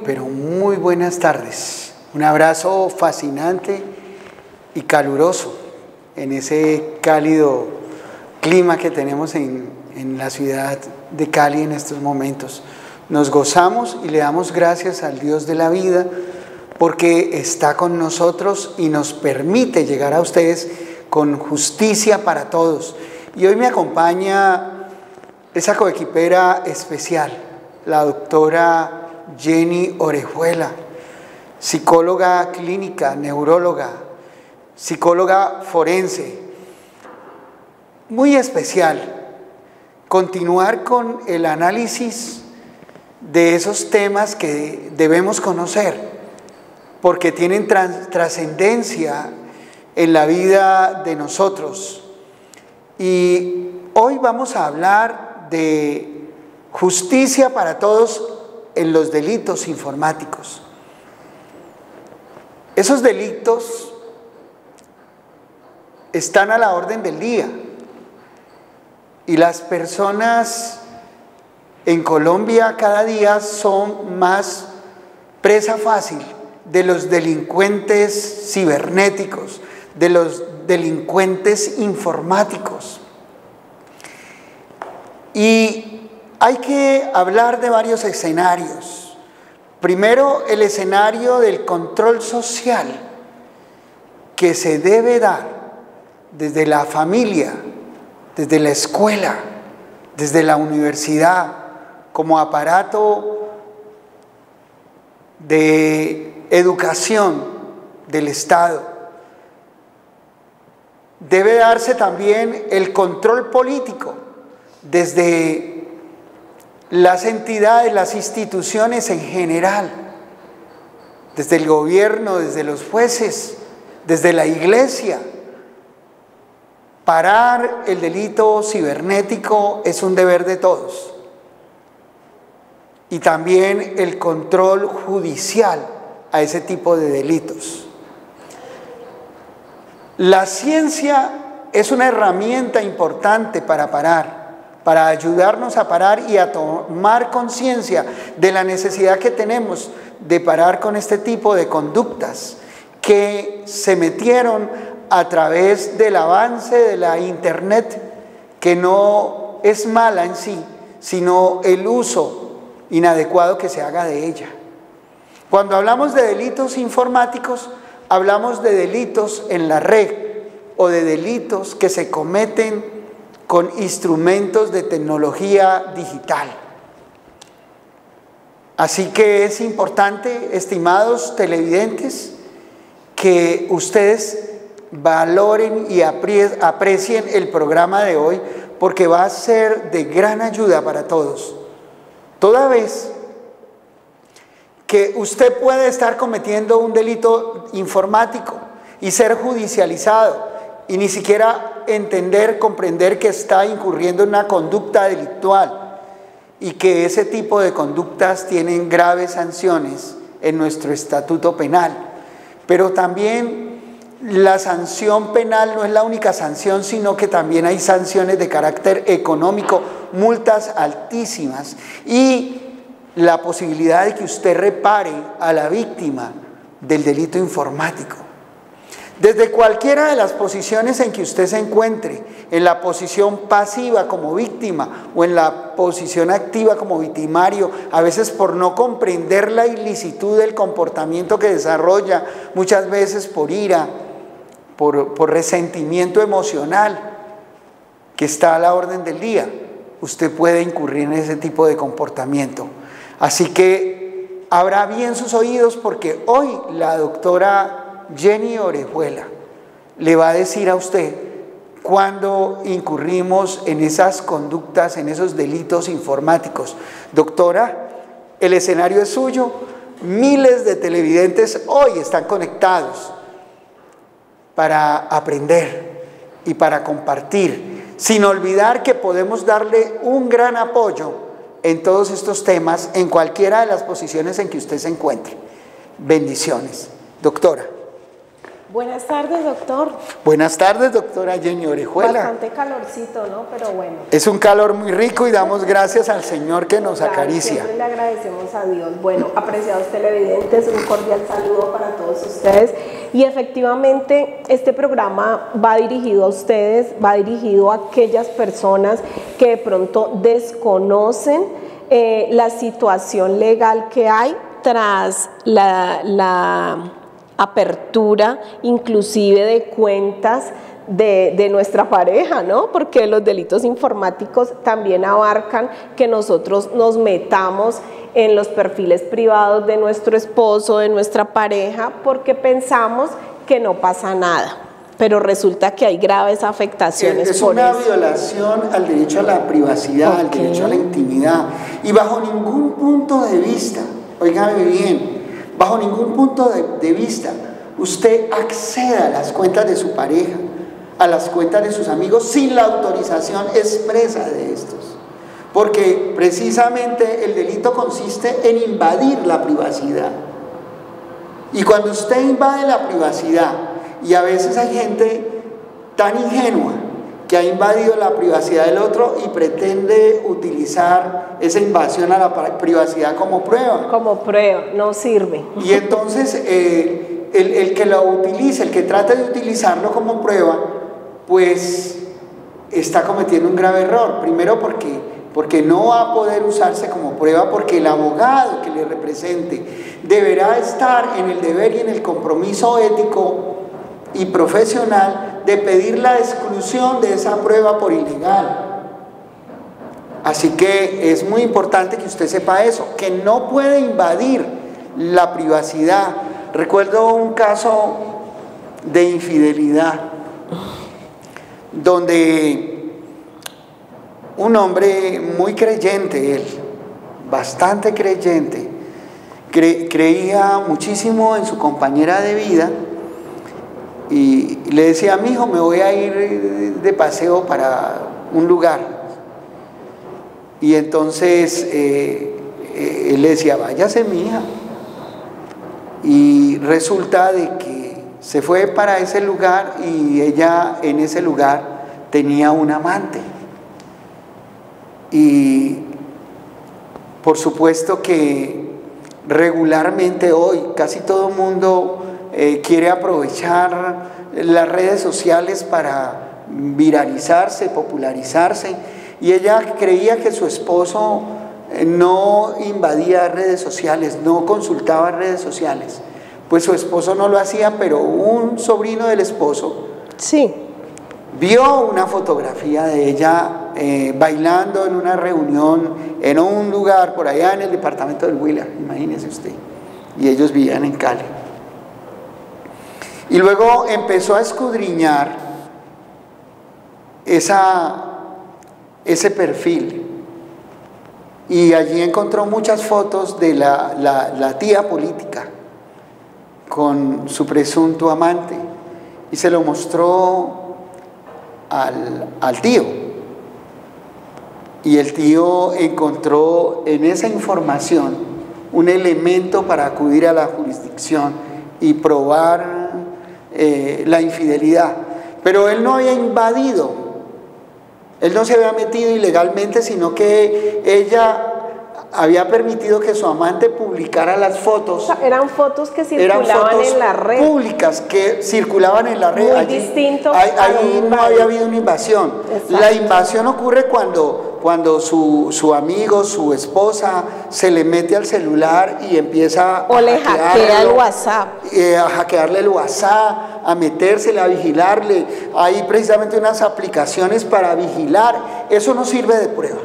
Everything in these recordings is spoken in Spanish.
Pero muy buenas tardes. Un abrazo fascinante y caluroso en ese cálido clima que tenemos en la ciudad de Cali en estos momentos. Nos gozamos y le damos gracias al Dios de la vida porque está con nosotros y nos permite llegar a ustedes con justicia para todos. Y hoy me acompaña esa coequipera especial, la doctora Jenny Orejuela, psicóloga clínica, neuróloga, psicóloga forense. Muy especial continuar con el análisis de esos temas que debemos conocer, porque tienen trascendencia en la vida de nosotros. Y hoy vamos a hablar de justicia para todos en los delitos informáticos. Esos delitos están a la orden del día y las personas en Colombia cada día son más presa fácil de los delincuentes cibernéticos, de los delincuentes informáticos. Y hay que hablar de varios escenarios. Primero, el escenario del control social que se debe dar desde la familia, desde la escuela, desde la universidad, como aparato de educación del Estado. Debe darse también el control político desde las entidades, las instituciones en general, desde el gobierno, desde los jueces, desde la iglesia. Parar el delito cibernético es un deber de todos. Y también el control judicial a ese tipo de delitos. La ciencia es una herramienta importante para parar, para ayudarnos a parar y a tomar conciencia de la necesidad que tenemos de parar con este tipo de conductas que se metieron a través del avance de la Internet, que no es mala en sí, sino el uso inadecuado que se haga de ella. Cuando hablamos de delitos informáticos, hablamos de delitos en la red o de delitos que se cometen con instrumentos de tecnología digital. Así que es importante, estimados televidentes, que ustedes valoren y aprecien el programa de hoy, porque va a ser de gran ayuda para todos. Toda vez que usted puede estar cometiendo un delito informático y ser judicializado y ni siquiera comprender que está incurriendo en una conducta delictual y que ese tipo de conductas tienen graves sanciones en nuestro estatuto penal. Pero también la sanción penal no es la única sanción, sino que también hay sanciones de carácter económico, multas altísimas y la posibilidad de que usted repare a la víctima del delito informático. Desde cualquiera de las posiciones en que usted se encuentre, en la posición pasiva como víctima o en la posición activa como victimario, a veces por no comprender la ilicitud del comportamiento que desarrolla, muchas veces por ira, por resentimiento emocional, que está a la orden del día, usted puede incurrir en ese tipo de comportamiento. Así que abra bien sus oídos, porque hoy la doctora Jenny Orejuela le va a decir a usted cuando incurrimos en esas conductas, en esos delitos informáticos. Doctora, el escenario es suyo. Miles de televidentes hoy están conectados para aprender y para compartir, sin olvidar que podemos darle un gran apoyo en todos estos temas, en cualquiera de las posiciones en que usted se encuentre. Bendiciones. Doctora. Buenas tardes, doctor. Buenas tardes, doctora Jenny Orejuela. Bastante calorcito, ¿no? Pero bueno. Es un calor muy rico y damos gracias al Señor que nos acaricia. Siempre le agradecemos a Dios. Bueno, apreciados televidentes, un cordial saludo para todos ustedes. Y efectivamente, este programa va dirigido a ustedes, va dirigido a aquellas personas que de pronto desconocen la situación legal que hay tras la apertura inclusive de cuentas de nuestra pareja, ¿no? Porque los delitos informáticos también abarcan que nosotros nos metamos en los perfiles privados de nuestro esposo, de nuestra pareja, porque pensamos que no pasa nada, pero resulta que hay graves afectaciones. Es una violación al derecho a la privacidad, al derecho a la intimidad, y bajo ningún punto de vista, óigame bien, bajo ningún punto de vista, usted acceda a las cuentas de su pareja, a las cuentas de sus amigos, sin la autorización expresa de estos. Porque precisamente el delito consiste en invadir la privacidad. Y cuando usted invade la privacidad, y a veces hay gente tan ingenua que ha invadido la privacidad del otro y pretende utilizar esa invasión a la privacidad como prueba. Como prueba, no sirve. Y entonces el que lo utilice, el que trate de utilizarlo como prueba, pues está cometiendo un grave error. Primero porque no va a poder usarse como prueba, porque el abogado que le represente deberá estar en el deber y en el compromiso ético y profesional de pedir la exclusión de esa prueba por ilegal. Así que es muy importante que usted sepa eso, que no puede invadir la privacidad. Recuerdo un caso de infidelidad donde un hombre muy creyente, él, bastante creyente, creía muchísimo en su compañera de vida, y le decía: mi hijo, me voy a ir de paseo para un lugar. Y entonces él le decía: váyase, mi hija. Y resulta de que se fue para ese lugar y ella en ese lugar tenía un amante. Y por supuesto que regularmente hoy casi todo el mundo quiere aprovechar las redes sociales para viralizarse, popularizarse, y ella creía que su esposo no invadía redes sociales, no consultaba redes sociales. Pues su esposo no lo hacía, pero un sobrino del esposo sí vio una fotografía de ella bailando en una reunión en un lugar por allá en el departamento del Huila, imagínese usted, y ellos vivían en Cali. Y luego empezó a escudriñar ese perfil, y allí encontró muchas fotos de la tía política con su presunto amante, y se lo mostró al tío, y el tío encontró en esa información un elemento para acudir a la jurisdicción y probar la infidelidad. Pero él no había invadido, él no se había metido ilegalmente, sino que ella había permitido que su amante publicara las fotos. O sea, eran fotos que circulaban en la red. Públicas que circulaban en la red. Muy allí, distinto. Ahí no había habido una invasión. Exacto. La invasión ocurre cuando su amigo, su esposa, se le mete al celular y empieza o le hackea el WhatsApp. A hackearle el WhatsApp, a metérsele, a vigilarle. Hay precisamente unas aplicaciones para vigilar. Eso no sirve de prueba.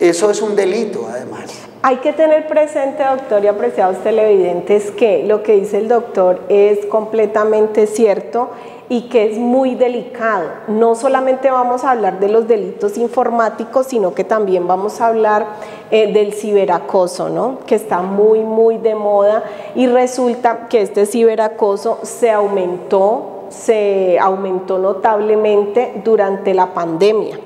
Eso es un delito, además. Hay que tener presente, doctor y apreciados televidentes, que lo que dice el doctor es completamente cierto y que es muy delicado. No solamente vamos a hablar de los delitos informáticos, sino que también vamos a hablar del ciberacoso, ¿no? Que está muy de moda, y resulta que este ciberacoso se aumentó notablemente durante la pandemia.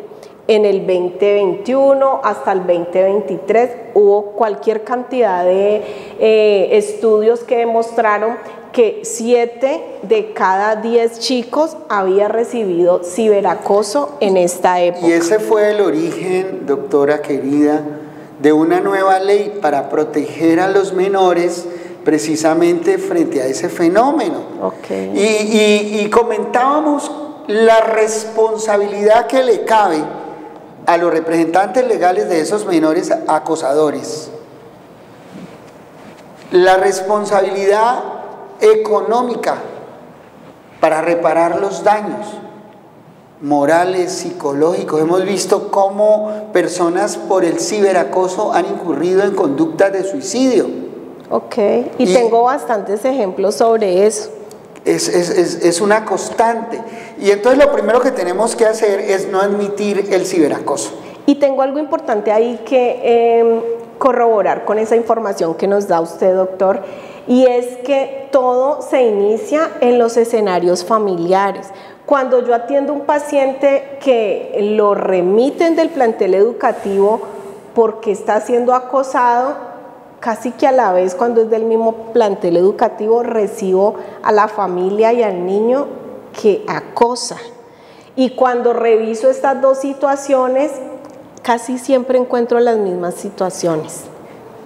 En el 2021 hasta el 2023 hubo cualquier cantidad de estudios que demostraron que 7 de cada 10 chicos había recibido ciberacoso en esta época. Y ese fue el origen, doctora querida, de una nueva ley para proteger a los menores precisamente frente a ese fenómeno. Okay. Y comentábamos la responsabilidad que le cabe a los representantes legales de esos menores acosadores. La responsabilidad económica para reparar los daños morales, psicológicos. Hemos visto cómo personas por el ciberacoso han incurrido en conductas de suicidio. Ok, y tengo bastantes ejemplos sobre eso. Es una constante. Y entonces lo primero que tenemos que hacer es no admitir el ciberacoso. Y tengo algo importante ahí que corroborar con esa información que nos da usted, doctor, y es que todo se inicia en los escenarios familiares. Cuando yo atiendo a un paciente que lo remiten del plantel educativo porque está siendo acosado, casi que a la vez, cuando es del mismo plantel educativo, recibo a la familia y al niño que acosa. Y cuando reviso estas dos situaciones, casi siempre encuentro las mismas situaciones.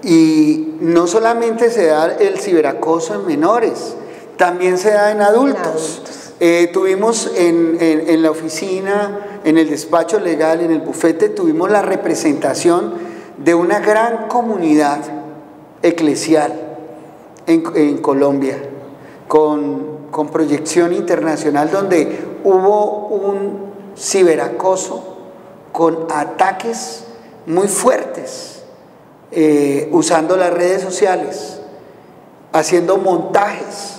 Y no solamente se da el ciberacoso en menores, también se da en adultos. Tuvimos en la oficina, en el despacho legal, en el bufete, tuvimos la representación de una gran comunidad eclesial en Colombia, con proyección internacional, donde hubo un ciberacoso con ataques muy fuertes, usando las redes sociales, haciendo montajes.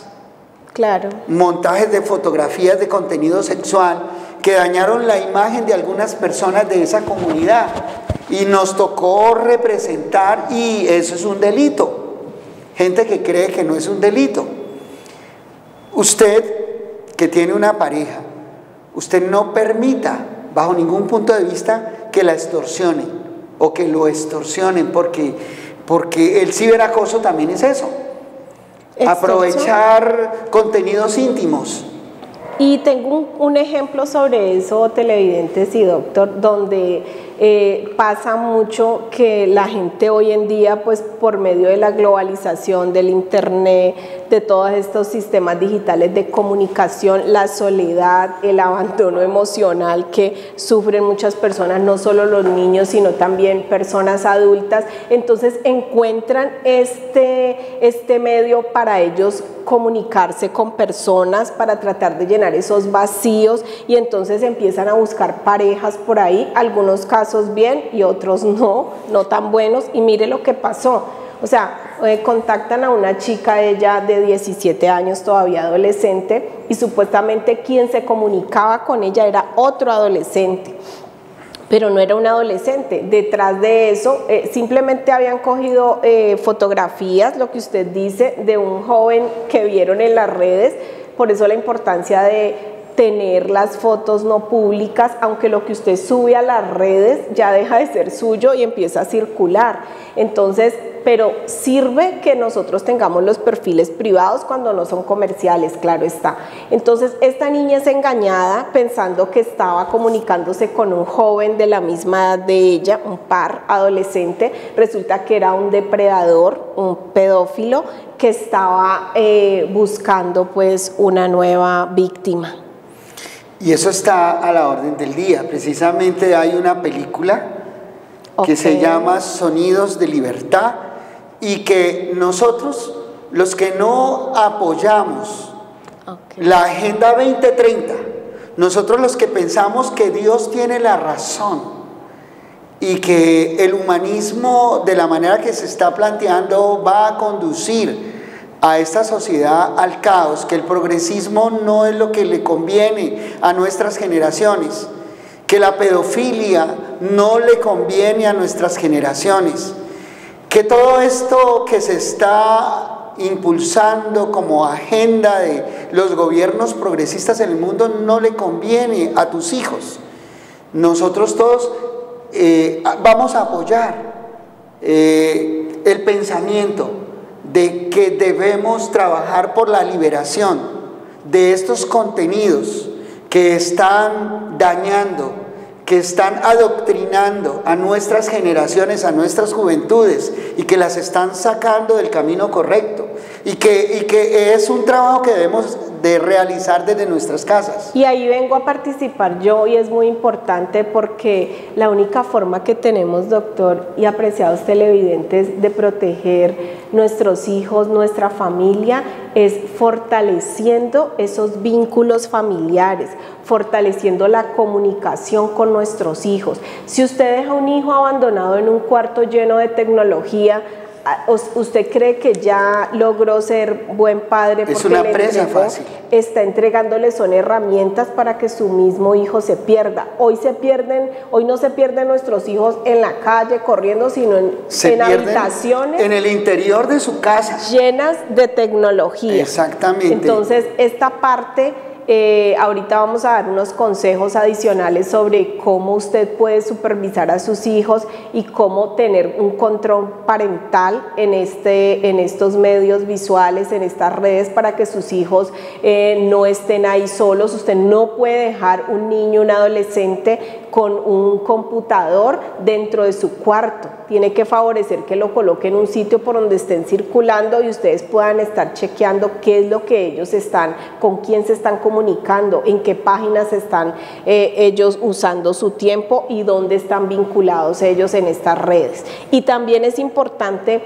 Claro. Montajes de fotografías de contenido sexual que dañaron la imagen de algunas personas de esa comunidad. Y nos tocó representar, y eso es un delito. Gente que cree que no es un delito. Usted, que tiene una pareja, usted no permita, bajo ningún punto de vista, que la extorsionen o que lo extorsionen, porque el ciberacoso también es eso. Aprovechar contenidos íntimos. Y tengo un ejemplo sobre eso, televidentes y doctor, donde pasa mucho que la gente hoy en día, pues por medio de la globalización, del internet, de todos estos sistemas digitales de comunicación, la soledad, el abandono emocional que sufren muchas personas, no solo los niños, sino también personas adultas, entonces encuentran este medio para ellos comunicarse con personas, para tratar de llenar esos vacíos, y entonces empiezan a buscar parejas por ahí, algunos casos bien y otros no tan buenos, y mire lo que pasó. O sea, contactan a una chica, ella de 17 años, todavía adolescente, y supuestamente quien se comunicaba con ella era otro adolescente, pero no era un adolescente. Detrás de eso, simplemente habían cogido fotografías, lo que usted dice, de un joven que vieron en las redes. Por eso la importancia de tener las fotos no públicas, aunque lo que usted sube a las redes ya deja de ser suyo y empieza a circular. Entonces, pero sirve que nosotros tengamos los perfiles privados cuando no son comerciales, claro está. Entonces, esta niña es engañada pensando que estaba comunicándose con un joven de la misma edad de ella, un par adolescente. Resulta que era un depredador, un pedófilo que estaba buscando pues una nueva víctima. Y eso está a la orden del día. Precisamente hay una película que se llama Sonidos de Libertad, y que nosotros, los que no apoyamos la Agenda 2030, nosotros los que pensamos que Dios tiene la razón y que el humanismo de la manera que se está planteando va a conducir a esta sociedad al caos, que el progresismo no es lo que le conviene a nuestras generaciones, que la pedofilia no le conviene a nuestras generaciones, que todo esto que se está impulsando como agenda de los gobiernos progresistas en el mundo no le conviene a tus hijos. nosotros todos vamos a apoyar el pensamiento de que debemos trabajar por la liberación de estos contenidos que están dañando, que están adoctrinando a nuestras generaciones, a nuestras juventudes, y que las están sacando del camino correcto, y que es un trabajo que debemos de realizar desde nuestras casas. Y ahí vengo a participar yo, y es muy importante porque la única forma que tenemos, doctor y apreciados televidentes, de proteger nuestros hijos, nuestra familia, es fortaleciendo esos vínculos familiares, fortaleciendo la comunicación con nuestros hijos. Si usted deja un hijo abandonado en un cuarto lleno de tecnología, ¿usted cree que ya logró ser buen padre? Porque es una presa fácil. Está entregándole son herramientas para que su mismo hijo se pierda. Hoy no se pierden nuestros hijos en la calle corriendo, sino en habitaciones, en el interior de su casa, llenas de tecnología. Exactamente. Entonces, esta parte, ahorita vamos a dar unos consejos adicionales sobre cómo usted puede supervisar a sus hijos y cómo tener un control parental en estos medios visuales, en estas redes, para que sus hijos no estén ahí solos. Usted no puede dejar un niño, un adolescente con un computador dentro de su cuarto. Tiene que favorecer que lo coloque en un sitio por donde estén circulando y ustedes puedan estar chequeando qué es lo que ellos están, con quién se están comunicando, en qué páginas están ellos usando su tiempo y dónde están vinculados ellos en estas redes. Y también es importante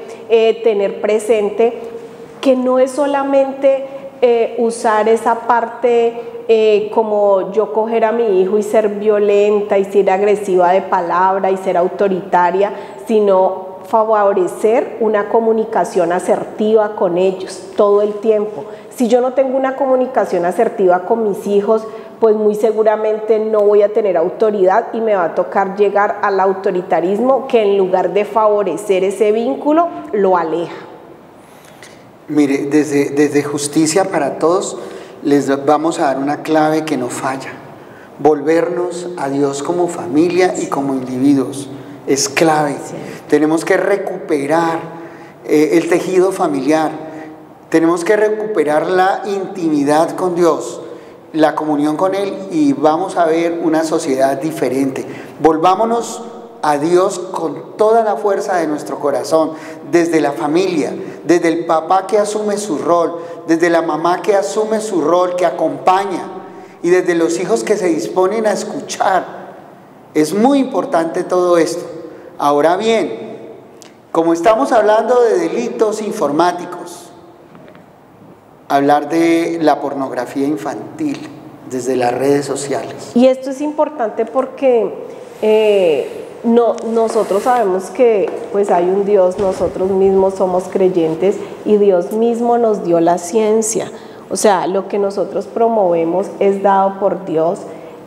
tener presente que no es solamente usar esa parte como yo coger a mi hijo y ser violenta y ser agresiva de palabra y ser autoritaria, sino favorecer una comunicación asertiva con ellos todo el tiempo. Si yo no tengo una comunicación asertiva con mis hijos, pues muy seguramente no voy a tener autoridad y me va a tocar llegar al autoritarismo, que en lugar de favorecer ese vínculo, lo aleja. Mire, desde Justicia para Todos les vamos a dar una clave que no falla: volvernos a Dios como familia y como individuos. Es clave. Sí. Tenemos que recuperar el tejido familiar, tenemos que recuperar la intimidad con Dios, la comunión con Él, y vamos a ver una sociedad diferente. Volvámonos a Dios con toda la fuerza de nuestro corazón, desde la familia, desde el papá que asume su rol, desde la mamá que asume su rol, que acompaña, y desde los hijos que se disponen a escuchar. Es muy importante todo esto. Ahora bien, como estamos hablando de delitos informáticos, hablar de la pornografía infantil desde las redes sociales. Y esto es importante porque nosotros sabemos que pues hay un Dios, nosotros mismos somos creyentes y Dios mismo nos dio la ciencia. O sea, lo que nosotros promovemos es dado por Dios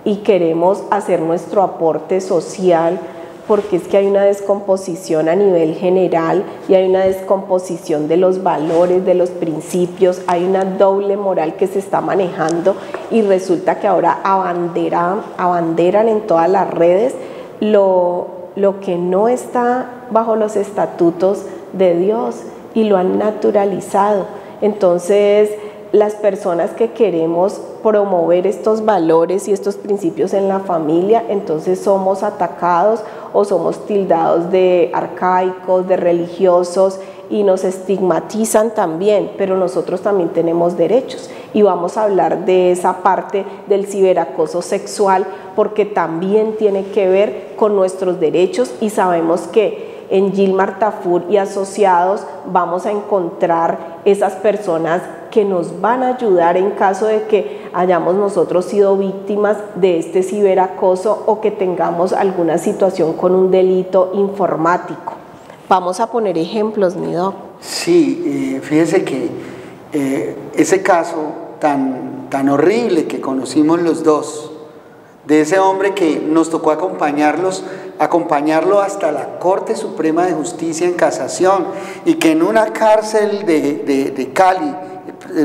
y queremos hacer nuestro aporte social, porque es que hay una descomposición a nivel general y hay una descomposición de los valores, de los principios, hay una doble moral que se está manejando y resulta que ahora abanderan en todas las redes lo que no está bajo los estatutos de Dios y lo han naturalizado. Entonces, las personas que queremos promover estos valores y estos principios en la familia, entonces somos atacados o somos tildados de arcaicos, de religiosos, y nos estigmatizan también, pero nosotros también tenemos derechos y vamos a hablar de esa parte del ciberacoso sexual, porque también tiene que ver con nuestros derechos, y sabemos que en Gilmar Tafur y asociados vamos a encontrar esas personas que nos van a ayudar en caso de que hayamos nosotros sido víctimas de este ciberacoso o que tengamos alguna situación con un delito informático. Vamos a poner ejemplos, mi doc. Sí, fíjese que ese caso tan horrible que conocimos los dos, de ese hombre que nos tocó acompañarlo hasta la Corte Suprema de Justicia en casación, y que en una cárcel de Cali,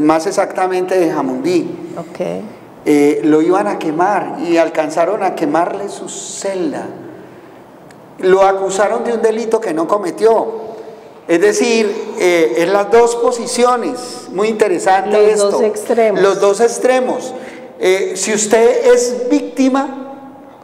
más exactamente de Jamundí, lo iban a quemar y alcanzaron a quemarle su celda. Lo acusaron de un delito que no cometió. Es decir, en las dos posiciones, muy interesante esto. Los dos extremos. Los dos extremos. Si usted es víctima,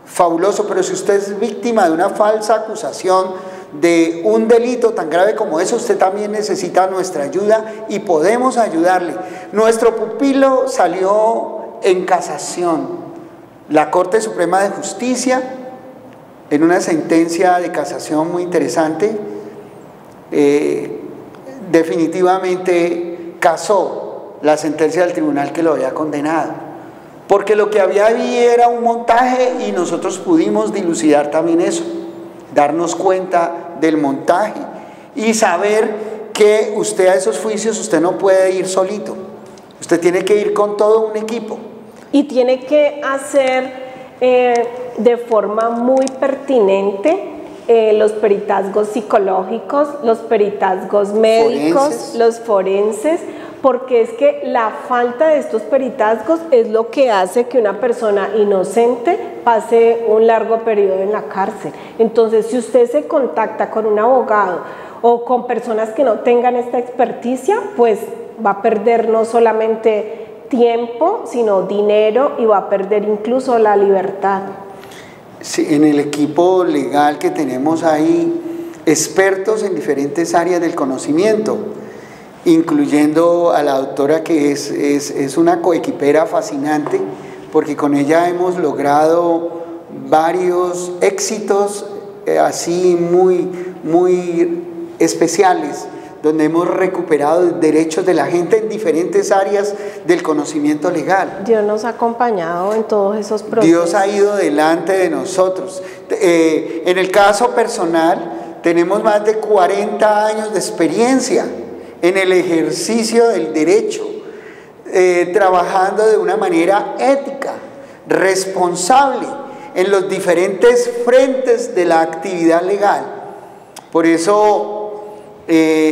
fabuloso, pero si usted es víctima de una falsa acusación, de un delito tan grave como eso, usted también necesita nuestra ayuda y podemos ayudarle. Nuestro pupilo salió en casación. La Corte Suprema de Justicia, en una sentencia de casación muy interesante, definitivamente casó la sentencia del tribunal que lo había condenado, porque lo que había ahí era un montaje y nosotros pudimos dilucidar también eso, darnos cuenta del montaje y saber que usted a esos juicios usted no puede ir solito, usted tiene que ir con todo un equipo. Y tiene que hacer de forma muy pertinente los peritazgos psicológicos, los peritazgos médicos, los forenses, porque es que la falta de estos peritazgos es lo que hace que una persona inocente pase un largo periodo en la cárcel. Entonces, si usted se contacta con un abogado o con personas que no tengan esta experticia, pues va a perder no solamente tiempo, sino dinero y va a perder incluso la libertad. Sí, en el equipo legal que tenemos hay expertos en diferentes áreas del conocimiento, incluyendo a la doctora que es una coequipera fascinante, porque con ella hemos logrado varios éxitos así muy especiales, donde hemos recuperado derechos de la gente en diferentes áreas del conocimiento legal. Dios nos ha acompañado en todos esos procesos. Dios ha ido delante de nosotros. En el caso personal, tenemos más de 40 años de experiencia en el ejercicio del derecho, trabajando de una manera ética, responsable, en los diferentes frentes de la actividad legal. Por eso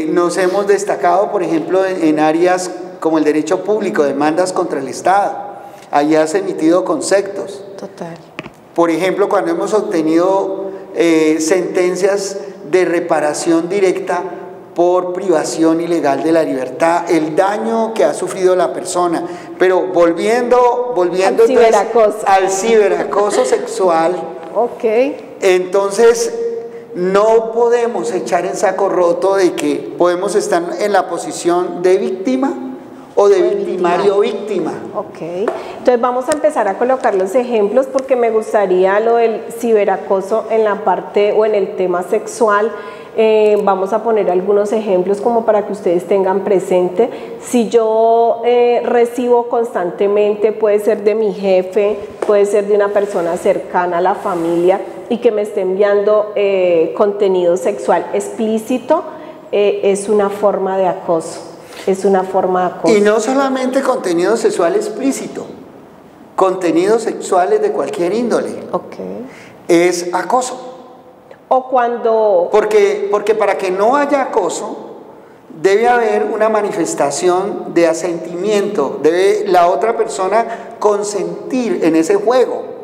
nos hemos destacado, por ejemplo, en áreas como el derecho público, demandas contra el Estado. Allí has emitido conceptos. Total. Por ejemplo, cuando hemos obtenido sentencias de reparación directa por privación ilegal de la libertad, el daño que ha sufrido la persona. Pero volviendo al ciberacoso sexual, entonces no podemos echar en saco roto de que podemos estar en la posición de víctima o de victimario víctima. Ok, entonces vamos a empezar a colocar los ejemplos porque me gustaría lo del ciberacoso en la parte o en el tema sexual. Vamos a poner algunos ejemplos como para que ustedes tengan presente. Si yo recibo constantemente, puede ser de mi jefe, puede ser de una persona cercana a la familia y que me esté enviando contenido sexual explícito, es una forma de acoso. Es una forma de acoso. Y no solamente contenido sexual explícito, contenidos sexuales de cualquier índole. Es acoso. O cuando... Porque para que no haya acoso, debe haber una manifestación de asentimiento, debe la otra persona consentir en ese juego.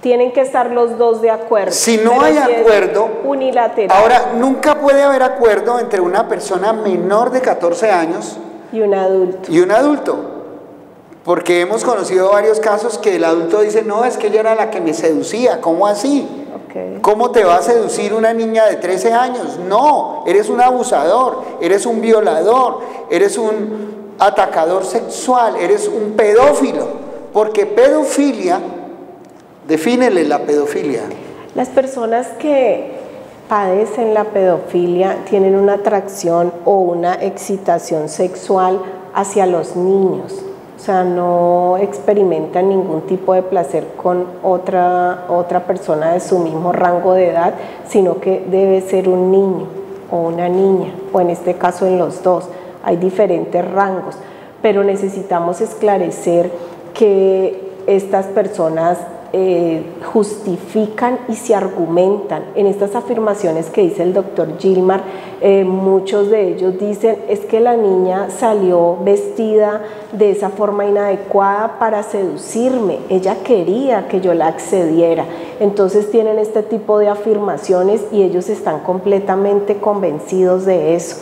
Tienen que estar los dos de acuerdo. Si no hay acuerdo, unilateral. Ahora, nunca puede haber acuerdo entre una persona menor de 14 años y un adulto. Porque hemos conocido varios casos que el adulto dice, no, es que ella era la que me seducía, ¿cómo así? ¿Cómo te va a seducir una niña de 13 años? No, eres un abusador, eres un violador, eres un atacador sexual, eres un pedófilo, porque pedofilia, defínele la pedofilia. Las personas que padecen la pedofilia tienen una atracción o una excitación sexual hacia los niños. O sea, no experimentan ningún tipo de placer con otra persona de su mismo rango de edad, sino que debe ser un niño o una niña, o en este caso en los dos. Hay diferentes rangos, pero necesitamos esclarecer que estas personas justifican y se argumentan. En estas afirmaciones que dice el doctor Gilmar, muchos de ellos dicen, es que la niña salió vestida de esa forma inadecuada para seducirme, ella quería que yo la accediera. Entonces tienen este tipo de afirmaciones y ellos están completamente convencidos de eso.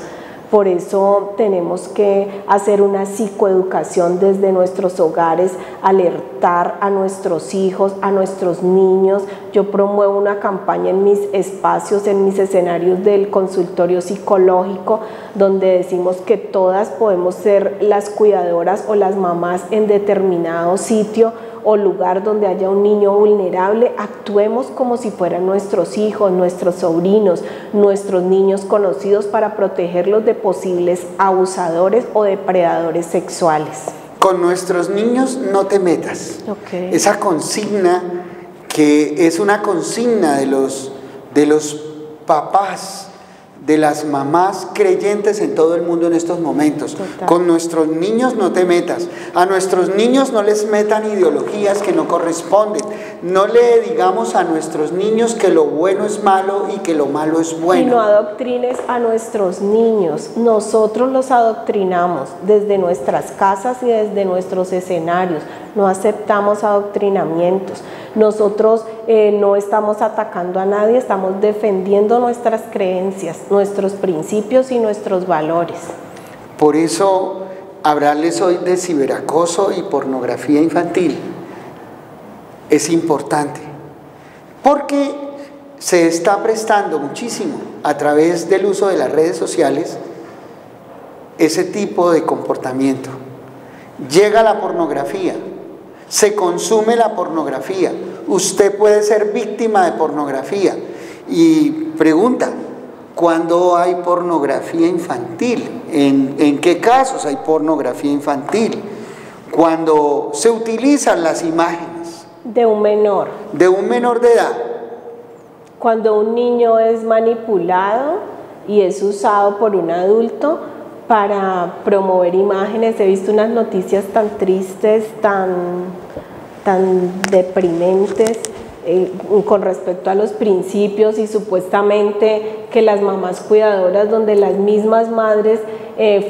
Por eso tenemos que hacer una psicoeducación desde nuestros hogares, alertar a nuestros hijos, a nuestros niños. Yo promuevo una campaña en mis espacios, en mis escenarios del consultorio psicológico, donde decimos que todas podemos ser las cuidadoras o las mamás en determinado sitio o lugar donde haya un niño vulnerable. Actuemos como si fueran nuestros hijos, nuestros sobrinos, nuestros niños conocidos, para protegerlos de posibles abusadores o depredadores sexuales. Con nuestros niños no te metas. Okay. Esa consigna, que es una consigna de los papás, de las mamás creyentes en todo el mundo en estos momentos. Total. Con nuestros niños no te metas. A nuestros niños no les metan ideologías que no corresponden. No le digamos a nuestros niños que lo bueno es malo y que lo malo es bueno. Y no adoctrines a nuestros niños. Nosotros los adoctrinamos desde nuestras casas y desde nuestros escenarios. No aceptamos adoctrinamientos. Nosotros no estamos atacando a nadie, estamos defendiendo nuestras creencias, nuestros principios y nuestros valores. Por eso hablarles hoy de ciberacoso y pornografía infantil es importante, porque se está prestando muchísimo a través del uso de las redes sociales ese tipo de comportamiento. Llega la pornografía, se consume la pornografía, usted puede ser víctima de pornografía. Y pregunta, ¿cuándo hay pornografía infantil? ¿En qué casos hay pornografía infantil? Cuando se utilizan las imágenes de un menor. De un menor de edad. Cuando un niño es manipulado y es usado por un adulto para promover imágenes. He visto unas noticias tan tristes, tan deprimentes con respecto a los principios, y supuestamente que las mamás cuidadoras, donde las mismas madres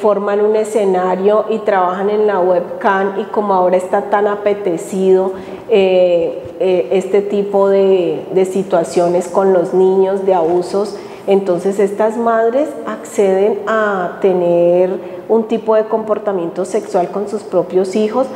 forman un escenario y trabajan en la webcam, y como ahora está tan apetecido este tipo de situaciones con los niños, de abusos, entonces estas madres acceden a tener un tipo de comportamiento sexual con sus propios hijos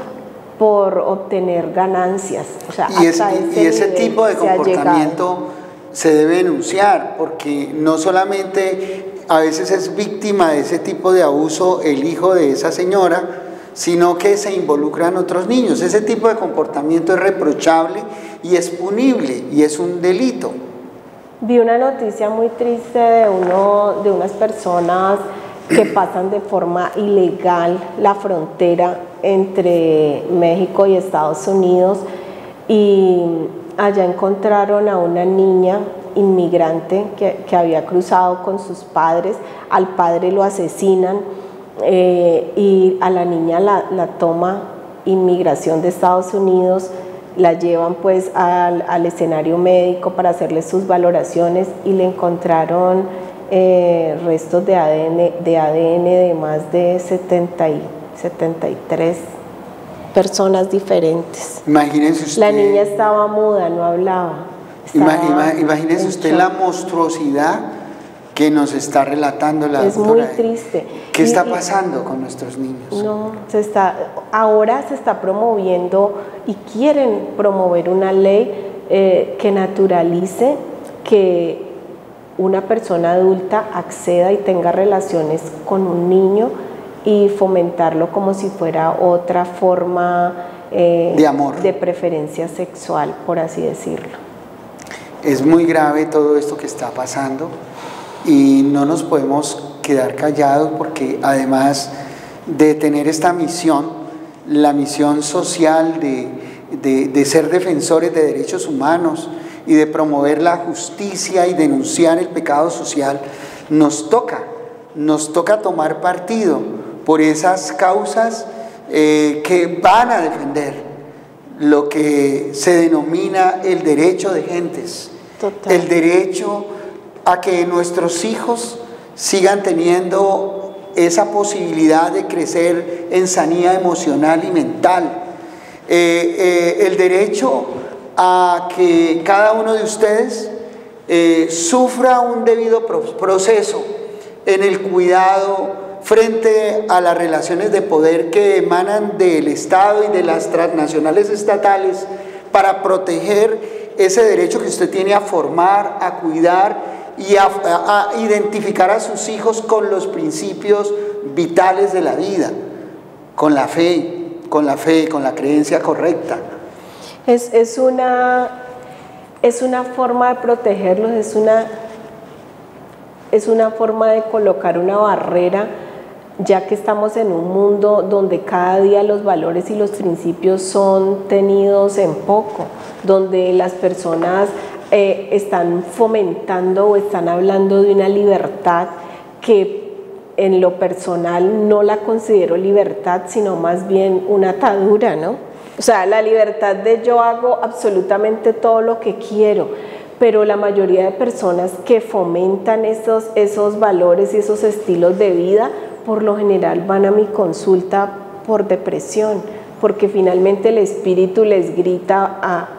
por obtener ganancias. O sea, y ese tipo de comportamiento se debe denunciar, porque no solamente a veces es víctima de ese tipo de abuso el hijo de esa señora, sino que se involucran otros niños. Ese tipo de comportamiento es reprochable y es punible y es un delito. Vi una noticia muy triste de unas personas que pasan de forma ilegal la frontera entre México y Estados Unidos, y allá encontraron a una niña inmigrante que había cruzado con sus padres. Al padre lo asesinan y a la niña la toma Inmigración de Estados Unidos, la llevan pues al escenario médico para hacerle sus valoraciones, y le encontraron restos de ADN de más de 73 personas diferentes. Imagínese usted. La niña estaba muda, no hablaba. Imagínese usted la monstruosidad que nos está relatando la doctora. Es muy triste. ¿Qué está pasando con nuestros niños? No, ahora se está promoviendo y quieren promover una ley que naturalice que una persona adulta acceda y tenga relaciones con un niño, y fomentarlo como si fuera otra forma de amor, de preferencia sexual, por así decirlo. Es muy grave todo esto que está pasando y no nos podemos quedar callados, porque además de tener esta misión, la misión social de ser defensores de derechos humanos y de promover la justicia y denunciar el pecado social, nos toca tomar partido por esas causas que van a defender lo que se denomina el derecho de gentes. Total. El derecho a que nuestros hijos sigan teniendo esa posibilidad de crecer en sanidad emocional y mental. El derecho a que cada uno de ustedes sufra un debido proceso en el cuidado frente a las relaciones de poder que emanan del Estado y de las transnacionales estatales para proteger ese derecho que usted tiene a formar, a cuidar y a identificar a sus hijos con los principios vitales de la vida, con la fe, con la creencia correcta. Es una forma de protegerlos, es una forma de colocar una barrera, ya que estamos en un mundo donde cada día los valores y los principios son tenidos en poco, donde las personas están fomentando o están hablando de una libertad que en lo personal no la considero libertad, sino más bien una atadura, ¿no? O sea, la libertad de yo hago absolutamente todo lo que quiero, pero la mayoría de personas que fomentan esos valores y esos estilos de vida, por lo general van a mi consulta por depresión, porque finalmente el espíritu les grita a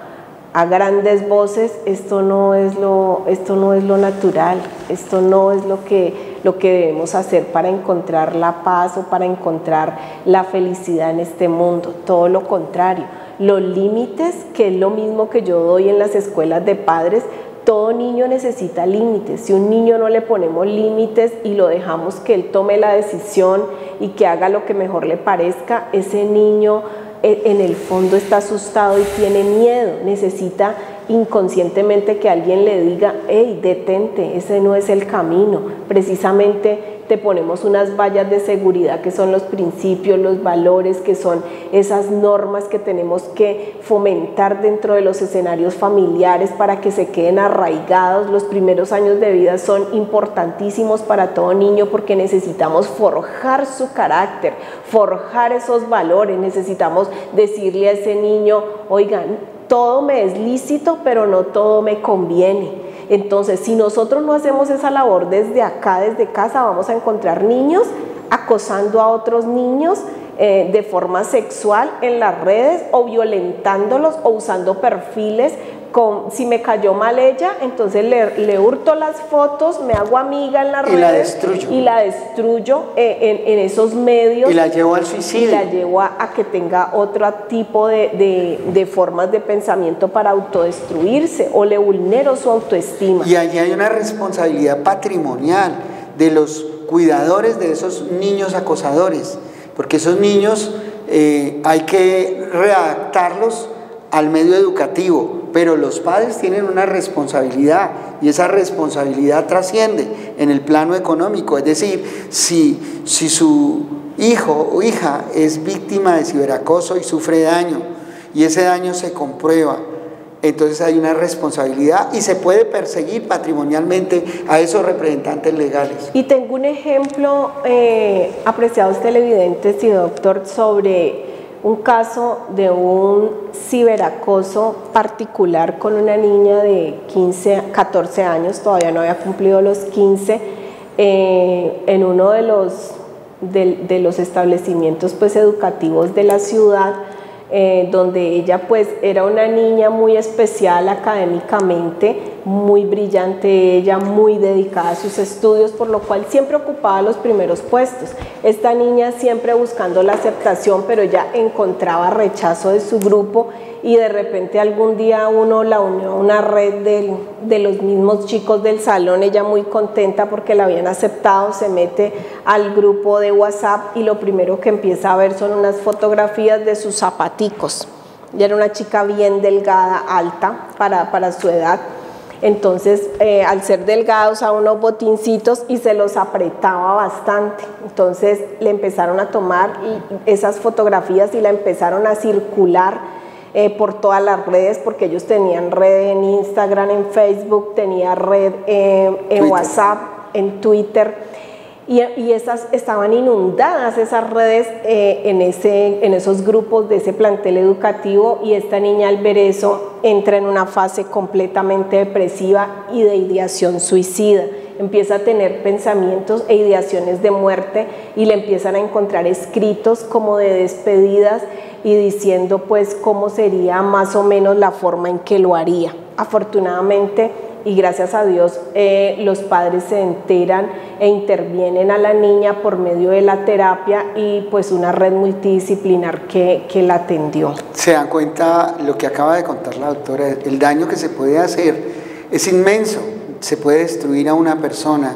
grandes voces: esto no es lo natural, esto no es lo que debemos hacer para encontrar la paz o para encontrar la felicidad en este mundo. Todo lo contrario, los límites, que es lo mismo que yo doy en las escuelas de padres. Todo niño necesita límites. Si a un niño no le ponemos límites y lo dejamos que él tome la decisión y que haga lo que mejor le parezca, ese niño en el fondo está asustado y tiene miedo. Necesita inconscientemente que alguien le diga: hey, detente, ese no es el camino. Precisamente te ponemos unas vallas de seguridad que son los principios, los valores, que son esas normas que tenemos que fomentar dentro de los escenarios familiares para que se queden arraigados. Los primeros años de vida son importantísimos para todo niño porque necesitamos forjar su carácter, forjar esos valores. Necesitamos decirle a ese niño: oigan, todo me es lícito, pero no todo me conviene. Entonces, si nosotros no hacemos esa labor desde acá, desde casa, vamos a encontrar niños acosando a otros niños de forma sexual en las redes, o violentándolos, o usando perfiles si me cayó mal ella, entonces le hurto las fotos, me hago amiga en las redes y la destruyo en esos medios, y la llevo al suicidio, y la llevo a que tenga otro tipo de formas de pensamiento para autodestruirse, o le vulnero su autoestima. Y allí hay una responsabilidad patrimonial de los cuidadores de esos niños acosadores, porque esos niños hay que readaptarlos al medio educativo, pero los padres tienen una responsabilidad, y esa responsabilidad trasciende en el plano económico. Es decir, si su hijo o hija es víctima de ciberacoso y sufre daño, y ese daño se comprueba, entonces hay una responsabilidad y se puede perseguir patrimonialmente a esos representantes legales. Y tengo un ejemplo, apreciados televidentes y doctor, sobre un caso de un ciberacoso particular con una niña de 14 años, todavía no había cumplido los 15, en uno de los establecimientos pues educativos de la ciudad, donde ella pues era una niña muy especial académicamente, muy brillante ella, muy dedicada a sus estudios, por lo cual siempre ocupaba los primeros puestos. Esta niña siempre buscando la aceptación, pero ya encontraba rechazo de su grupo, y de repente algún día uno la unió a una red de los mismos chicos del salón. Ella muy contenta porque la habían aceptado, se mete al grupo de WhatsApp y lo primero que empieza a ver son unas fotografías de sus zapaticos. Ella era una chica bien delgada, alta para su edad. Entonces, al ser delgada usaba unos botincitos y se los apretaba bastante. Entonces le empezaron a tomar esas fotografías y la empezaron a circular por todas las redes, porque ellos tenían red en Instagram, en Facebook, tenía red en WhatsApp, en Twitter. y esas estaban inundadas esas redes en esos grupos de ese plantel educativo, y esta niña al ver eso entra en una fase completamente depresiva y de ideación suicida. Empieza a tener pensamientos e ideaciones de muerte y le empiezan a encontrar escritos como de despedidas y diciendo pues cómo sería más o menos la forma en que lo haría. Afortunadamente y gracias a Dios los padres se enteran e intervienen a la niña por medio de la terapia y pues una red multidisciplinar que la atendió. Se dan cuenta lo que acaba de contar la doctora, el daño que se puede hacer es inmenso. Se puede destruir a una persona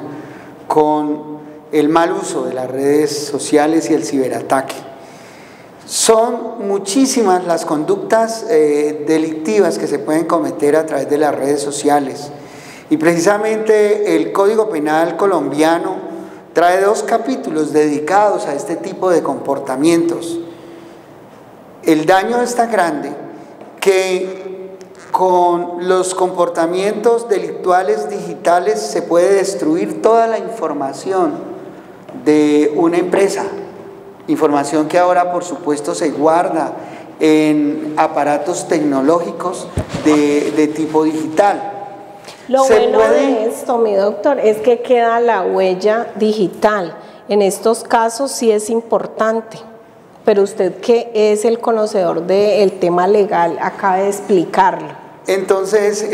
con el mal uso de las redes sociales y el ciberataque. Son muchísimas las conductas delictivas que se pueden cometer a través de las redes sociales, y precisamente el Código Penal colombiano trae 2 capítulos dedicados a este tipo de comportamientos. El daño es tan grande que con los comportamientos delictuales digitales se puede destruir toda la información de una empresa, información que ahora por supuesto se guarda en aparatos tecnológicos de tipo digital. Lo bueno de esto, mi doctor, es que queda la huella digital. En estos casos sí es importante. Pero usted, que es el conocedor del tema legal, acaba de explicarlo. Entonces,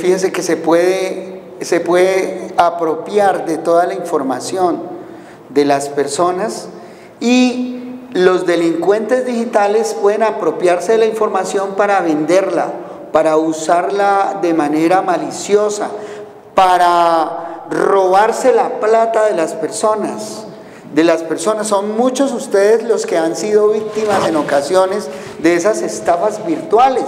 fíjese que se puede apropiar de toda la información de las personas, y los delincuentes digitales pueden apropiarse de la información para venderla, para usarla de manera maliciosa, para robarse la plata de las personas. Son muchos ustedes los que han sido víctimas en ocasiones de esas estafas virtuales.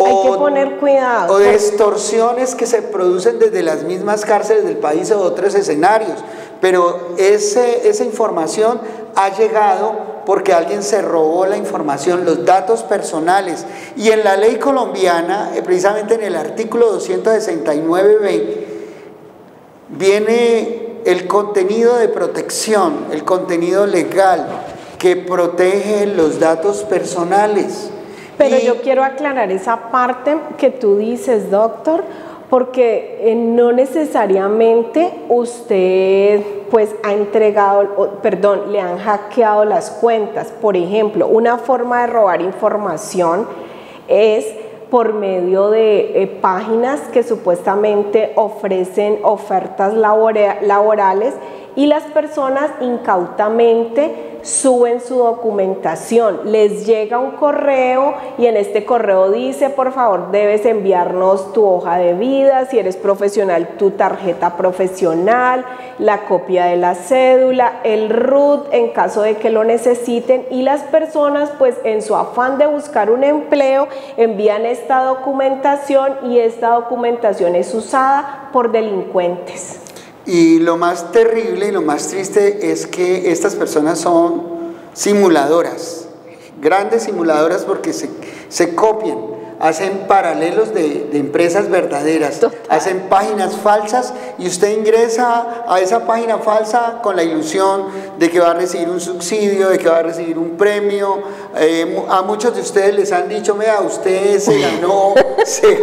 Hay que poner cuidado. O de extorsiones que se producen desde las mismas cárceles del país o de otros escenarios. Pero esa información ha llegado porque alguien se robó la información, los datos personales. Y en la ley colombiana, precisamente en el artículo 269b, viene el contenido de protección, el contenido legal que protege los datos personales. Pero yo quiero aclarar esa parte que tú dices, doctor, porque no necesariamente usted pues ha entregado, perdón, le han hackeado las cuentas. Por ejemplo, una forma de robar información es por medio de páginas que supuestamente ofrecen ofertas laborales, y las personas incautamente suben su documentación. Les llega un correo y en este correo dice: por favor, debes enviarnos tu hoja de vida, si eres profesional, tu tarjeta profesional, la copia de la cédula, el RUT en caso de que lo necesiten, y las personas pues en su afán de buscar un empleo envían esta documentación, y esta documentación es usada por delincuentes. Y lo más terrible y lo más triste es que estas personas son simuladoras, grandes simuladoras, porque se copian, hacen paralelos de empresas verdaderas. Total. Hacen páginas falsas, y usted ingresa a esa página falsa con la ilusión de que va a recibir un subsidio, de que va a recibir un premio. A muchos de ustedes les han dicho: vea, usted se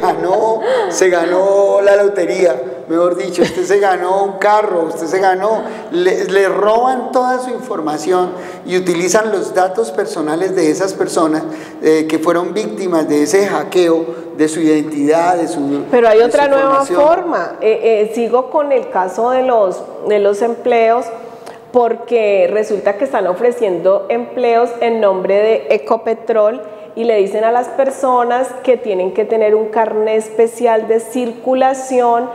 ganó la lotería, mejor dicho, usted se ganó un carro, usted se ganó. Le roban toda su información y utilizan los datos personales de esas personas que fueron víctimas de ese hackeo de su identidad, de su... Pero hay otra nueva forma. Sigo con el caso de los empleos, porque resulta que están ofreciendo empleos en nombre de Ecopetrol, y le dicen a las personas que tienen que tener un carnet especial de circulación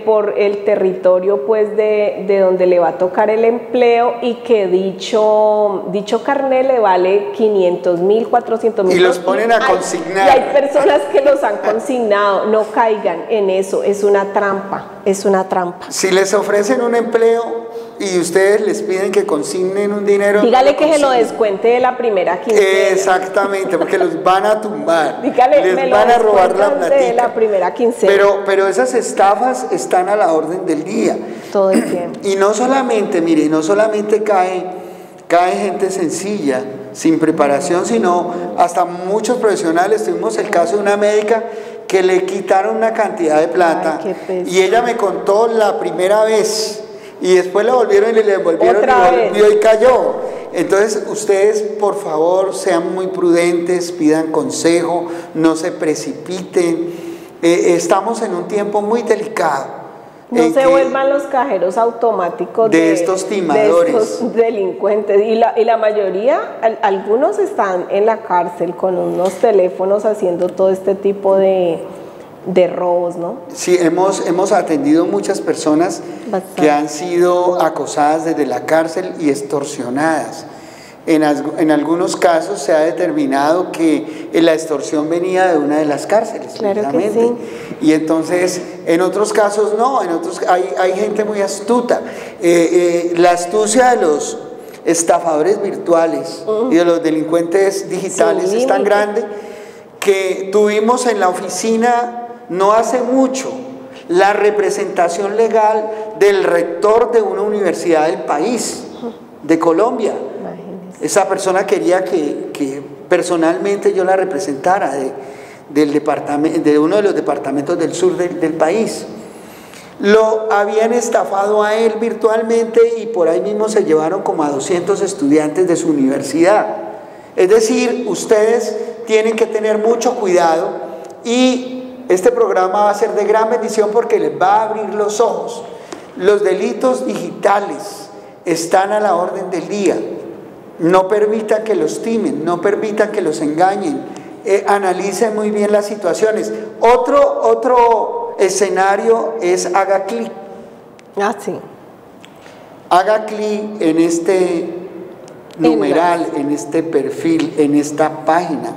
por el territorio pues de donde le va a tocar el empleo, y que dicho carnet le vale 500.000, 400.000. Y los ponen a consignar. Y hay personas que los han consignado. No caigan en eso, es una trampa, es una trampa. Si les ofrecen un empleo y ustedes les piden que consignen un dinero. Dígale que se lo descuente de la primera quincena. Exactamente, porque los van a tumbar. Dígale, les van a robar la platica. De la primera quincena. Pero esas estafas están a la orden del día. Todo el tiempo. Y no solamente, mire, no solamente cae gente sencilla, sin preparación, sino hasta muchos profesionales. Tuvimos el caso de una médica que le quitaron una cantidad de plata. Ay, y ella me contó la primera vez y después la volvieron y le devolvieron y volvió y cayó. Entonces ustedes por favor sean muy prudentes, pidan consejo, no se precipiten. Estamos en un tiempo muy delicado. No se vuelvan los cajeros automáticos de estos timadores, de estos delincuentes. Y la mayoría, algunos están en la cárcel con unos teléfonos haciendo todo este tipo de robos, ¿no? Sí, hemos atendido muchas personas que han sido acosadas desde la cárcel y extorsionadas. En algunos casos se ha determinado que la extorsión venía de una de las cárceles, claro que sí. Y entonces en otros casos no, en otros hay gente muy astuta. La astucia de los estafadores virtuales y de los delincuentes digitales es tan grande que tuvimos en la oficina no hace mucho la representación legal del rector de una universidad del país, de Colombia. Esa persona quería que personalmente yo la representara de uno de los departamentos del sur del país. Lo habían estafado a él virtualmente y por ahí mismo se llevaron como a 200 estudiantes de su universidad. Es decir, ustedes tienen que tener mucho cuidado y este programa va a ser de gran bendición porque les va a abrir los ojos. Los delitos digitales están a la orden del día. No permitan que los timen, no permitan que los engañen, analicen muy bien las situaciones. Otro escenario es haga clic. Sí. Haga clic en este numeral, en este perfil, en esta página.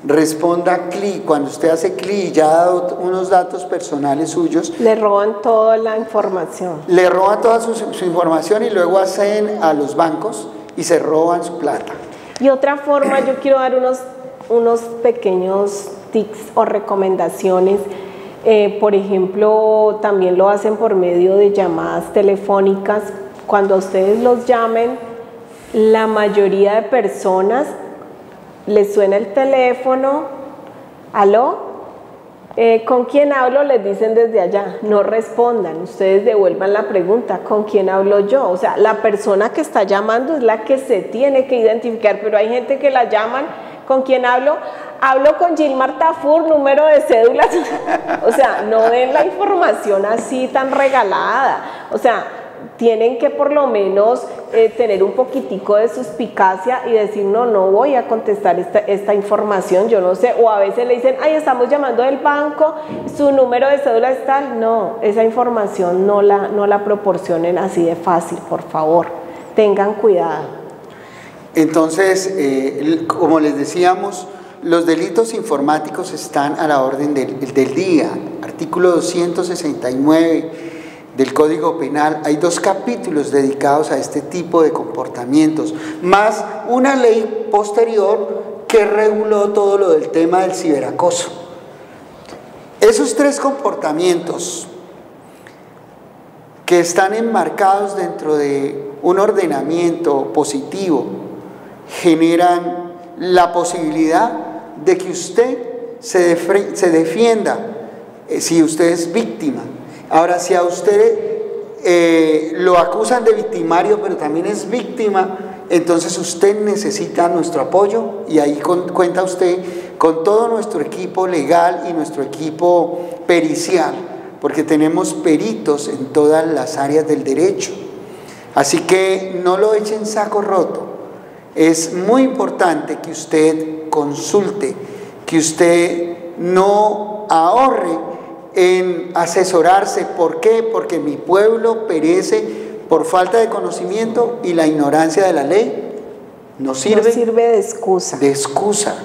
Responda clic. Cuando usted hace clic ya ha dado unos datos personales suyos. Le roban toda la información. Le roban toda su información y luego hacen a los bancos y se roban su plata. Y otra forma, yo quiero dar unos pequeños tips o recomendaciones. Por ejemplo, también lo hacen por medio de llamadas telefónicas. Cuando ustedes los llamen, la mayoría de personas les suena el teléfono, ¿aló? ¿Con quién hablo? Les dicen desde allá, no respondan, ustedes devuelvan la pregunta, ¿con quién hablo yo? O sea, la persona que está llamando es la que se tiene que identificar, pero hay gente que la llaman, ¿con quién hablo? Hablo con Gilmar Tafur, número de cédulas. O sea, no den la información así tan regalada. O sea, tienen que por lo menos tener un poquitico de suspicacia y decir, no voy a contestar esta información, yo no sé. O a veces le dicen, ay, estamos llamando del banco, su número de cédula es tal. No, esa información no la proporcionen así de fácil, por favor. Tengan cuidado. Entonces, como les decíamos, los delitos informáticos están a la orden del día. Artículo 269 del Código Penal, hay 2 capítulos dedicados a este tipo de comportamientos, más una ley posterior que reguló todo lo del tema del ciberacoso. Esos 3 comportamientos que están enmarcados dentro de un ordenamiento positivo generan la posibilidad de que usted se defienda si usted es víctima. Ahora, si a usted lo acusan de victimario, pero también es víctima, entonces usted necesita nuestro apoyo y ahí cuenta usted con todo nuestro equipo legal y nuestro equipo pericial, porque tenemos peritos en todas las áreas del derecho. Así que no lo echen saco roto. Es muy importante que usted consulte, que usted no ahorre en asesorarse. ¿Por qué? Porque mi pueblo perece por falta de conocimiento y la ignorancia de la ley no sirve de excusa. De excusa.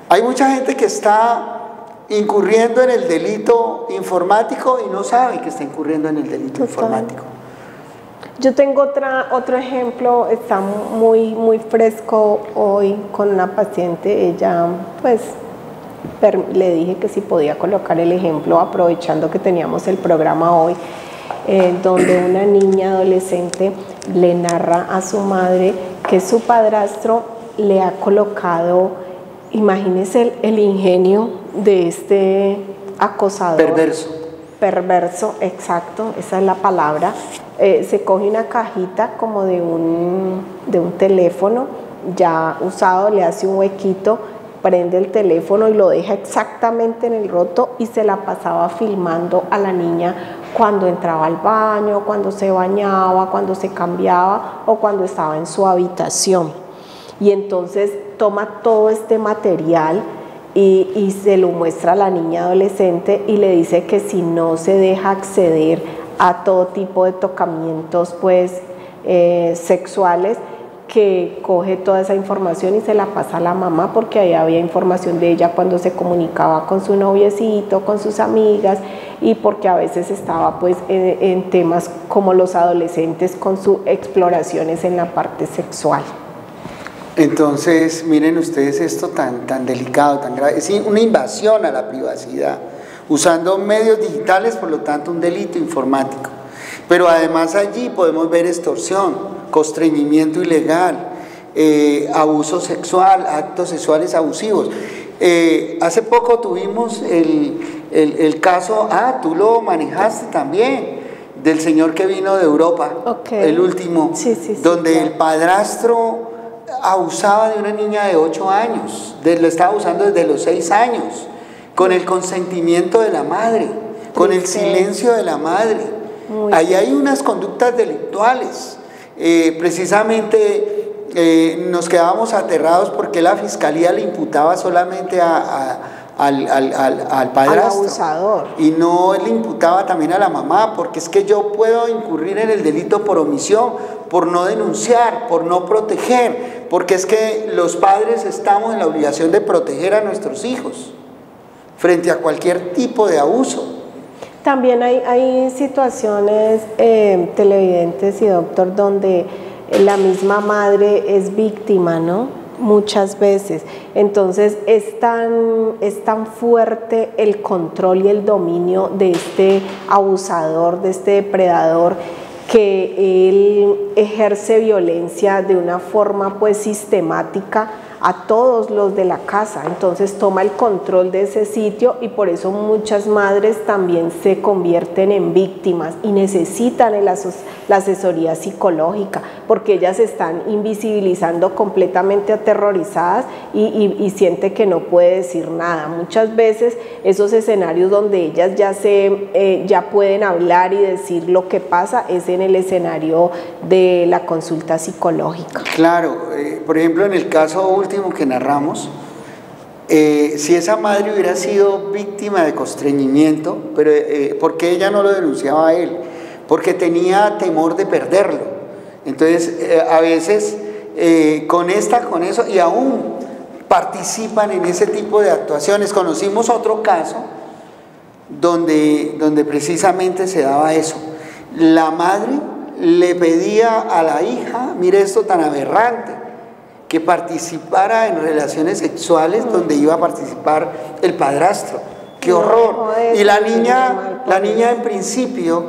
Hay mucha gente que está incurriendo en el delito informático y no sabe que está incurriendo en el delito informático. Yo tengo otro ejemplo, está muy fresco hoy con una paciente. Ella, pues, le dije que si podía colocar el ejemplo, aprovechando que teníamos el programa hoy, donde una niña adolescente le narra a su madre que su padrastro le ha colocado, imagínese el ingenio de este acosador. Perverso, exacto, esa es la palabra. Se coge una cajita como de un teléfono ya usado, le hace un huequito, prende el teléfono y lo deja exactamente en el roto, y se la pasaba filmando a la niña cuando entraba al baño, cuando se bañaba, cuando se cambiaba o cuando estaba en su habitación. Y entonces toma todo este material y se lo muestra a la niña adolescente y le dice que si no se deja acceder a todo tipo de tocamientos, pues, sexuales, que coge toda esa información y se la pasa a la mamá, porque ahí había información de ella cuando se comunicaba con su noviecito, con sus amigas, y porque a veces estaba, pues, en temas como los adolescentes con sus exploraciones en la parte sexual. Entonces, miren ustedes esto tan delicado, tan grave, es una invasión a la privacidad, usando medios digitales, por lo tanto un delito informático. Pero además allí podemos ver extorsión, constreñimiento ilegal, abuso sexual, actos sexuales abusivos. Hace poco tuvimos el caso, tú lo manejaste también, del señor que vino de Europa, el último, donde el padrastro abusaba de una niña de 8 años, lo estaba abusando desde los 6 años, con el consentimiento de la madre, con el silencio de la madre. Ahí hay unas conductas delictuales. Precisamente nos quedábamos aterrados porque la fiscalía le imputaba solamente al padrastro, al abusador, y no le imputaba también a la mamá, porque es que yo puedo incurrir en el delito por omisión, por no denunciar, por no proteger, porque es que los padres estamos en la obligación de proteger a nuestros hijos frente a cualquier tipo de abuso. También hay situaciones, televidentes y doctor, donde la misma madre es víctima, ¿no? Muchas veces. Entonces es tan fuerte el control y el dominio de este abusador, de este depredador, que él ejerce violencia de una forma, pues, sistemática a todos los de la casa. Entonces toma el control de ese sitio, y por eso muchas madres también se convierten en víctimas y necesitan la asesoría psicológica, porque ellas están invisibilizando, completamente aterrorizadas, y siente que no puede decir nada. Muchas veces esos escenarios donde ellas ya pueden hablar y decir lo que pasa es en el escenario de la consulta psicológica. Claro, por ejemplo, en el caso último que narramos, si esa madre hubiera sido víctima de constreñimiento, pero ¿por qué ella no lo denunciaba a él? Porque tenía temor de perderlo. Entonces, a veces con eso, y aún participan en ese tipo de actuaciones. Conocimos otro caso donde precisamente se daba eso. La madre le pedía a la hija, mire esto tan aberrante, que participara en relaciones sexuales donde iba a participar el padrastro. ¡Qué horror! Y la niña en principio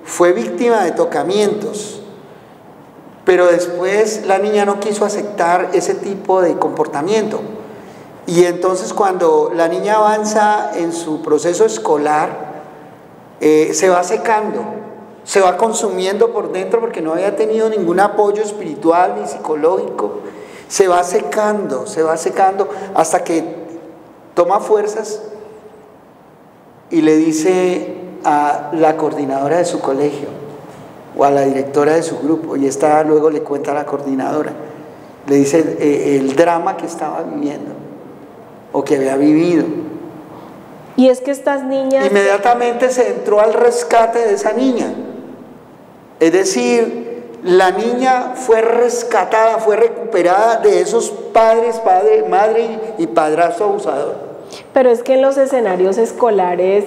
fue víctima de tocamientos, pero después la niña no quiso aceptar ese tipo de comportamiento. Y entonces, cuando la niña avanza en su proceso escolar, se va secando, se va consumiendo por dentro, porque no había tenido ningún apoyo espiritual ni psicológico. Se va secando hasta que toma fuerzas y le dice a la coordinadora de su colegio o a la directora de su grupo, y esta luego le cuenta a la coordinadora, le dice el drama que estaba viviendo o que había vivido. Y es que estas niñas... Inmediatamente se entró al rescate de esa niña. Es decir, la niña fue rescatada, fue recuperada de esos padres, madre y padrastro abusador. Pero es que en los escenarios escolares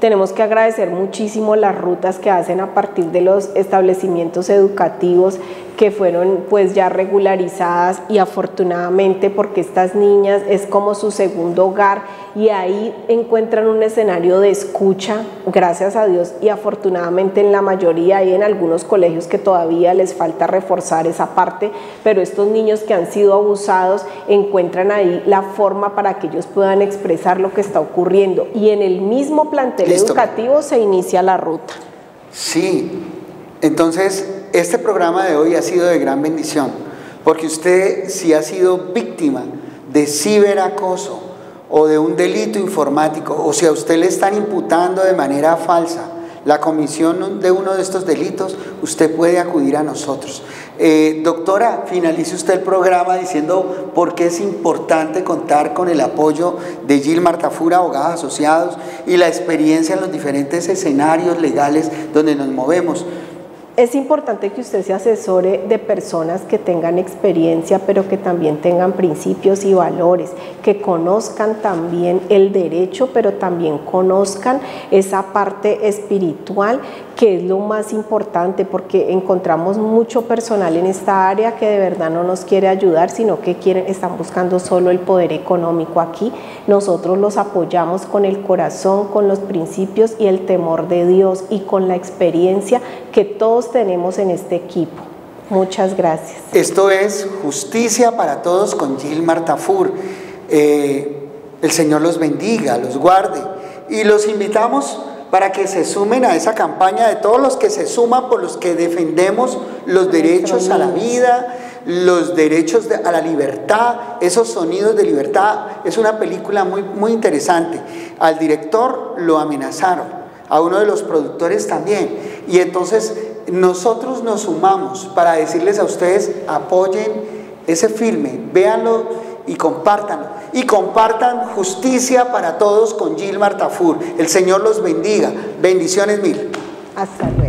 Tenemos que agradecer muchísimo las rutas que hacen a partir de los establecimientos educativos que fueron pues ya regularizadas, y afortunadamente, porque estas niñas es como su segundo hogar y ahí encuentran un escenario de escucha, gracias a Dios, y afortunadamente en la mayoría, hay en algunos colegios que todavía les falta reforzar esa parte, pero estos niños que han sido abusados encuentran ahí la forma para que ellos puedan expresar lo que está ocurriendo, y en el mismo plantel educativo se inicia la ruta. Sí, entonces este programa de hoy ha sido de gran bendición, porque usted, si ha sido víctima de ciberacoso o de un delito informático, o si a usted le están imputando de manera falsa la comisión de uno de estos delitos, usted puede acudir a nosotros. Doctora, finalice usted el programa diciendo por qué es importante contar con el apoyo de Gilmar Tafur, Abogados Asociados, y la experiencia en los diferentes escenarios legales donde nos movemos. Es importante que usted se asesore de personas que tengan experiencia, pero que también tengan principios y valores, que conozcan también el derecho, pero también conozcan esa parte espiritual, que es lo más importante, porque encontramos mucho personal en esta área que de verdad no nos quiere ayudar, sino que están buscando solo el poder económico. Aquí nosotros los apoyamos con el corazón, con los principios y el temor de Dios, y con la experiencia que todos tenemos en este equipo. Muchas gracias. Esto es Justicia para Todos con Gilmar Tafur. El Señor los bendiga, los guarde, y los invitamos para que se sumen a esa campaña de todos los que se suman, por los que defendemos los derechos a la vida, los derechos a la libertad, esos sonidos de libertad. Es una película muy interesante. Al director lo amenazaron, a uno de los productores también, y entonces nosotros nos sumamos para decirles a ustedes: apoyen ese filme, véanlo y compártanlo, y compartan Justicia para Todos con Gilmar Tafur. El Señor los bendiga. Bendiciones mil. Hasta luego.